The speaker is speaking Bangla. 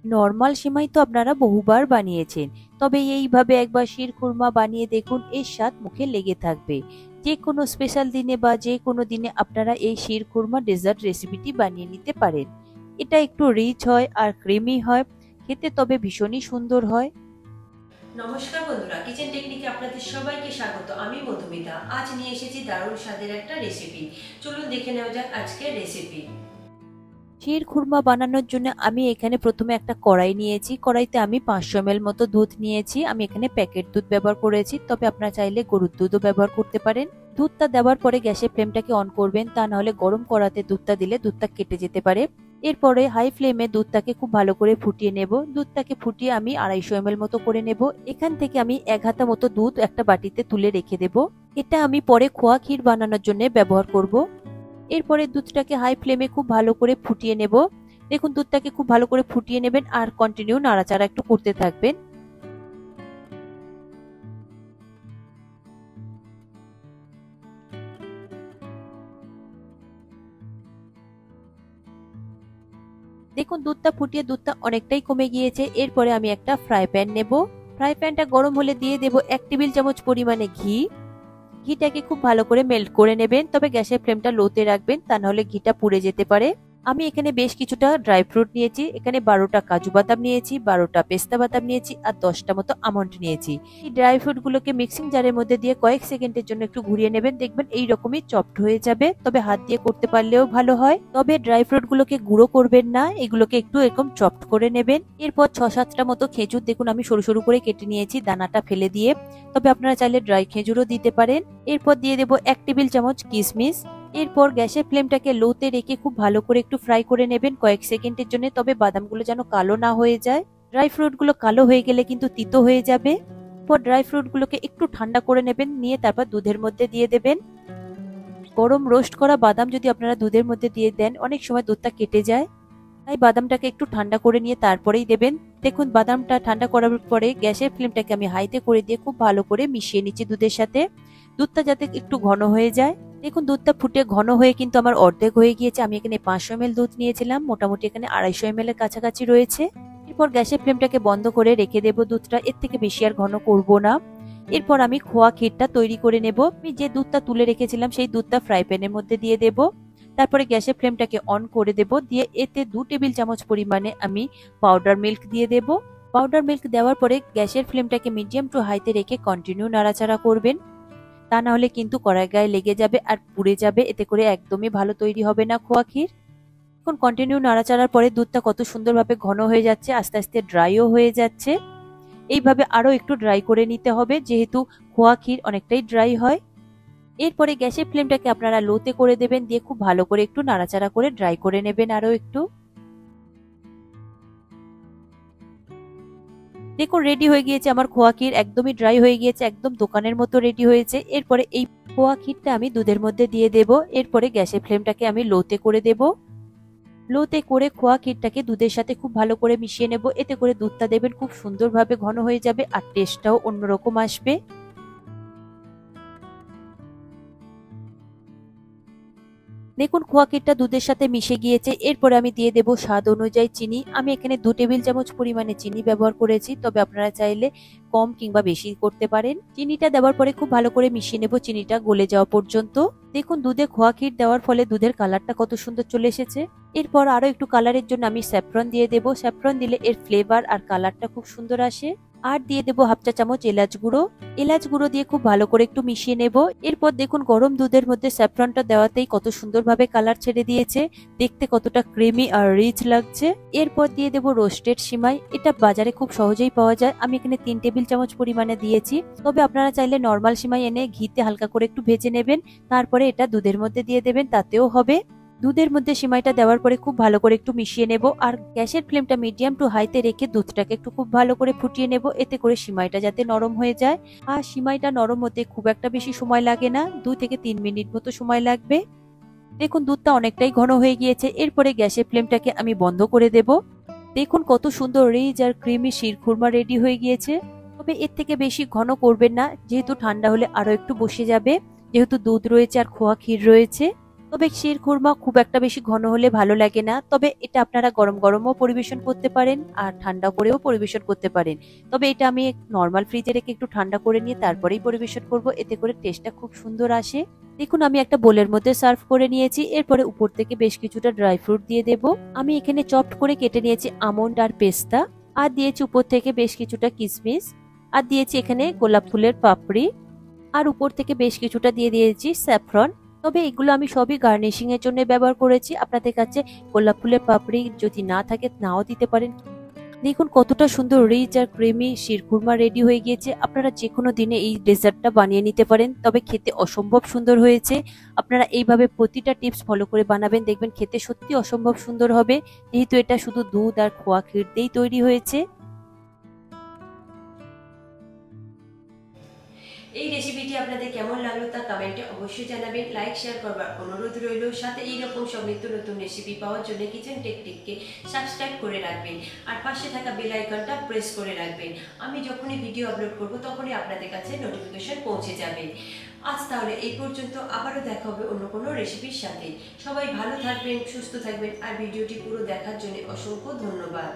নরমাল সেমাই তো আপনারা বহুবার বানিয়েছেন, তবে এইভাবে একবার শিরখুরমা বানিয়ে দেখুন, এর স্বাদ মুখে লেগে থাকবে। যে কোনো স্পেশাল দিনে বা যে কোনো দিনে আপনারা এই শিরখুরমা ডেজার্ট রেসিপিটি বানিয়ে নিতে পারেন। এটা একটু রিচ হয় আর ক্রিমি হয়, খেতে তবে ভীষণই সুন্দর হয়। নমস্কার বন্ধুরা, কিচেন টেকনিকে আপনাদের সবাইকে স্বাগত। আমি মধুমিতা। আজ নিয়ে এসেছি দারুণ স্বাদের একটা রেসিপি। চলুন দেখে নেওয়া যাক আজকের রেসিপি। শিরখুরমা বানানোর জন্য আমি এখানে প্রথমে একটা কড়াই নিয়েছি। কড়াইতে আমি 500 ml মতো দুধ নিয়েছি। আমি এখানে প্যাকেট দুধ ব্যবহার করেছি, তবে আপনারা চাইলে গরুর দুধও ব্যবহার করতে পারেন। দুধটা দেওয়ার পরে গ্যাসের ফ্লেমটাকে অন করবেন, তা না হলে গরম কড়াতে দুধটা দিলে দুধটা কেটে যেতে পারে। এরপরে হাই ফ্লেমে দুধটাকে খুব ভালো করে ফুটিয়ে নেব। দুধটাকে ফুটিয়ে আমি 250 ml মতো করে নেব। এখান থেকে আমি 1 হাতা মতো দুধ একটা বাটিতে তুলে রেখে দেব। এটা আমি পরে খোয়া ক্ষীর বানানোর জন্য ব্যবহার করব। এরপরে দুধটাকে হাই ফ্লেমে খুব ভালো করে ফুটিয়ে নেব। দেখুন, দুধটাকে খুব ভালো করে ফুটিয়ে নেবেন আর কন্টিনিউ নাড়াচাড়া একটু করতে থাকবেন। দেখুন, দুধটা ফুটিয়ে দুধটা অনেকটাই কমে গিয়েছে। এরপরে আমি একটা ফ্রাই প্যান নেব। ফ্রাই প্যানটা গরম হলে দিয়ে দেব 1 টেবিল চামচ পরিমাণে ঘি। ঘিটাকে খুব ভালো করে মেল্ট করে নেবেন, তবে গ্যাসের ফ্লেমটা লোতে রাখবেন, তা নাহলে ঘিটা পুড়ে যেতে পারে। আমি এখানে বেশ কিছুটা ড্রাই ফ্রুট নিয়েছি। এখানে 12টা কাজু বাদাম নিয়েছি, 12টা পেস্তা বাদাম নিয়েছি আর 10টা মতো আমন্ড নিয়েছি। এই ড্রাই ফ্রুট গুলোকে মিক্সিং জারের মধ্যে দিয়ে কয়েক সেকেন্ডের জন্য একটু ঘুরিয়ে নেবেন, দেখবেন এইরকমই চপড হয়ে যাবে। তবে হাত দিয়ে করতে পারলেও ভালো হয়। তবে ড্রাই ফ্রুট গুলোকে গুঁড়ো করবেন না, এগুলোকে একটু এরকম চপড করে নেবেন। এরপর 6-7টা মতো খেজুর দেখুন আমি সরু সরু করে কেটে নিয়েছি দানাটা ফেলে দিয়ে, তবে আপনারা চাইলে ড্রাই খেজুরও দিতে পারেন। এরপর দিয়ে দেব 1 টেবিল চামচ কিশমিশ। এরপর গ্যাসের ফ্লেমটাকে লোতে রেখে খুব ভালো করে একটু ফ্রাই করে নেবেন কয়েক সেকেন্ডের জন্য, তবে বাদামগুলো যেন কালো না হয়ে যায়। ড্রাই ফ্রুটগুলো কালো হয়ে গেলে কিন্তু তিতো হয়ে যাবে। এরপর ড্রাই ফ্রুটগুলোকে একটু ঠান্ডা করে নেবেন, নিয়ে তারপর দুধের মধ্যে দিয়ে দেবেন। গরম রোস্ট করা বাদাম যদি আপনারা দুধের মধ্যে দিয়ে দেন, অনেক সময় দুধটা কেটে যায়। তাই বাদামটাকে একটু ঠান্ডা করে নিয়ে তারপরেই দেবেন। দেখুন, বাদামটা ঠান্ডা করার পরে গ্যাসের ফ্লেমটাকে আমি হাইতে করে দিয়ে খুব ভালো করে মিশিয়ে নিচ্ছি দুধের সাথে। দুধটা যাতে একটু ঘন হয়ে যায়। দেখুন, দুধটা ফুটে ঘন হয়ে কিন্তু আমার অর্ধেক হয়ে গিয়েছে। আমি এখানে 500 ml দুধ নিয়েছিলাম, মোটামুটি এখানে 250 ml এর কাছাকাছি রয়েছে। এরপর গ্যাসের ফ্লেমটাকে বন্ধ করে রেখে দেবো দুধটা, এর থেকে বেশি আর ঘন করব না। এরপর আমি খোয়া ক্ষীরটা তৈরি করে নেব। আমি যে দুধটা তুলে রেখেছিলাম সেই দুধটা ফ্রাই প্যানের মধ্যে দিয়ে দেব। তারপরে গ্যাসের ফ্লেমটাকে অন করে দেব, দিয়ে এতে 2 টেবিল চামচ পরিমাণে আমি পাউডার মিল্ক দিয়ে দেব। পাউডার মিল্ক দেওয়ার পরে গ্যাসের ফ্লেমটাকে মিডিয়াম টু হাইতে রেখে কন্টিনিউ নাড়াচাড়া করবেন, তা না হলে কিন্তু কড়াই গায়ে লেগে যাবে আর পুড়ে যাবে, এতে করে একদমই ভালো তৈরি হবে না খোয়া ক্ষীর। এখন কন্টিনিউ নাড়াচাড়ার পরে দুধটা কত সুন্দরভাবে ঘন হয়ে যাচ্ছে, আস্তে আস্তে ড্রাইও হয়ে যাচ্ছে। এইভাবে আরো একটু ড্রাই করে নিতে হবে, যেহেতু খোয়া ক্ষীর অনেকটাই ড্রাই হয়। এরপরে গ্যাসের ফ্লেমটাকে আপনারা লোতে করে দেবেন, দিয়ে খুব ভালো করে একটু নাড়াচাড়া করে ড্রাই করে নেবেন আরো একটু। দেখুন, রেডি হয়ে গিয়েছে আমার খোয়া ক্ষীর, একদমই ড্রাই হয়ে গিয়েছে, একদম দোকানের মতো রেডি হয়েছে। এরপরে এই খোয়া ক্ষীরটা আমি দুধের মধ্যে দিয়ে দেব। এরপরে গ্যাসের ফ্লেমটাকে আমি লোতে করে দেব। লোতে করে খোয়া ক্ষীরটাকে দুধের সাথে খুব ভালো করে মিশিয়ে নেব, এতে করে দুধটা দেবেন খুব সুন্দরভাবে ঘন হয়ে যাবে আর টেস্টটাও অন্যরকম আসবে। দেখুন, খোয়া ক্ষীরটা দুধের সাথে মিশে গিয়েছে। এরপরে আমি দিয়ে দেব স্বাদ অনুযায়ী চিনি। আমি এখানে 2 টেবিল চামচ পরিমাণে চিনি ব্যবহার করেছি, তবে আপনারা চাইলে কম কিংবা বেশি করতে পারেন। চিনিটা দেওয়ার পরে খুব ভালো করে মিশিয়ে নেব চিনিটা গলে যাওয়া পর্যন্ত। দেখুন, দুধে খোয়া ক্ষীর দেওয়ার ফলে দুধের কালারটা কত সুন্দর চলে এসেছে। এরপর আরো একটু কালারের জন্য আমি স্যাফরন দিয়ে দেব। স্যাফরন দিলে এর ফ্লেভার আর কালারটা খুব সুন্দর আসে। আর দিয়ে দেবো 1/2 চা চামচ এলাচ গুঁড়ো। এলাচ গুঁড়ো দিয়ে খুব ভালো করে একটু মিশিয়ে নেব। এরপর দেখুন, গরম দুধের মধ্যে স্যাফরনটা দেওয়াতেই কত সুন্দরভাবে কালার ছেড়ে দিয়েছে, দেখতে কতটা ক্রিমি আর রিচ লাগছে। এরপর দিয়ে দেবো রোস্টেড সিমাই। এটা বাজারে খুব সহজেই পাওয়া যায়। আমি এখানে 3 টেবিল চামচ পরিমাণে দিয়েছি, তবে আপনারা চাইলে নর্মাল সিমাই এনে ঘিতে হালকা করে একটু ভেজে নেবেন, তারপরে এটা দুধের মধ্যে দিয়ে দেবেন, তাতেও হবে। দুধের মধ্যে সিমাইটা দেওয়ার পরে খুব ভালো করে একটু মিশিয়ে নেব আর গ্যাসের ফ্লেমটা মিডিয়াম টু হাইতে রেখে দুধটাকে একটু খুব ভালো করে ফুটিয়ে নেব, এতে করে সিমাইটা যাতে নরম হয়ে যায়। আর সিমাইটা নরম হতে খুব একটা বেশি সময় লাগে না, 2 থেকে 3 মিনিট মতো সময় লাগবে। দেখুন, দুধটা অনেকটাই ঘন হয়ে গিয়েছে। এরপরে গ্যাসের ফ্লেমটাকে আমি বন্ধ করে দেব। দেখুন, কত সুন্দর রিচ আর ক্রিমি শিরখুরমা রেডি হয়ে গিয়েছে। তবে এর থেকে বেশি ঘন করবেন না, যেহেতু ঠান্ডা হলে আরো একটু বসে যাবে, যেহেতু দুধ রয়েছে আর খোয়া ক্ষীর রয়েছে। তবে শিরখুরমা খুব একটা বেশি ঘন হলে ভালো লাগে না, তবে এটা আপনারা গরম গরমও পরিবেশন করতে পারেন আর ঠান্ডা করেও পরিবেশন করতে পারেন। তবে এটা আমি নর্মাল ফ্রিজে রেখে একটু ঠান্ডা করে নিয়ে তারপরেই পরিবেশন করব, এতে করে টেস্টটা খুব সুন্দর আসে। দেখুন আমি একটা বোলের মধ্যে সার্ভ করে নিয়েছি, এরপরে উপর থেকে বেশ কিছুটা ড্রাই ফ্রুট দিয়ে দেব। আমি এখানে চপড করে কেটে নিয়েছি আমন্ড আর পেস্তা, আর দিয়েছি উপর থেকে বেশ কিছুটা কিশমিশ, আর দিয়েছি এখানে গোলাপ ফুলের পাপড়ি, আর উপর থেকে বেশ কিছুটা দিয়ে দিয়েছি স্যাফরন। তবে এগুলো আমি সবই গার্নিশিং এর জন্য ব্যবহার করেছি, আপনাদের কাছে গোলাপ ফুলের পাপড়ি যদি না থাকে নাও দিতে পারেন। দেখুন কতটা সুন্দর রিচ আর ক্রিমি শিরখুরমা রেডি হয়ে গিয়েছে। আপনারা যে কোনো দিনে এই ডেজার্টটা বানিয়ে নিতে পারেন, তবে খেতে অসম্ভব সুন্দর হয়েছে। আপনারা এইভাবে প্রতিটা টিপস ফলো করে বানাবেন, দেখবেন খেতে সত্যি অসম্ভব সুন্দর হবে, যেহেতু এটা শুধু দুধ আর খোয়া ক্ষীর দিয়েই তৈরি হয়েছে। এই রেসিপিটি আপনাদের কেমন লাগলো তা কমেন্টে অবশ্যই জানাবেন। লাইক শেয়ার করবার অনুরোধ রইল। সাথে এইরকম সব নিত্য নতুন রেসিপি পাওয়ার জন্য কিচেন টেকনিককে সাবস্ক্রাইব করে রাখবেন আর পাশে থাকা বেল আইকনটা প্রেস করে রাখবেন। আমি যখনই ভিডিও আপলোড করব তখনই আপনাদের কাছে নোটিফিকেশন পৌঁছে যাবে। আজ তাহলে এই পর্যন্ত, আবারও দেখা হবে অন্য কোনো রেসিপির সাথে। সবাই ভালো থাকবেন, সুস্থ থাকবেন, আর ভিডিওটি পুরো দেখার জন্য অসংখ্য ধন্যবাদ।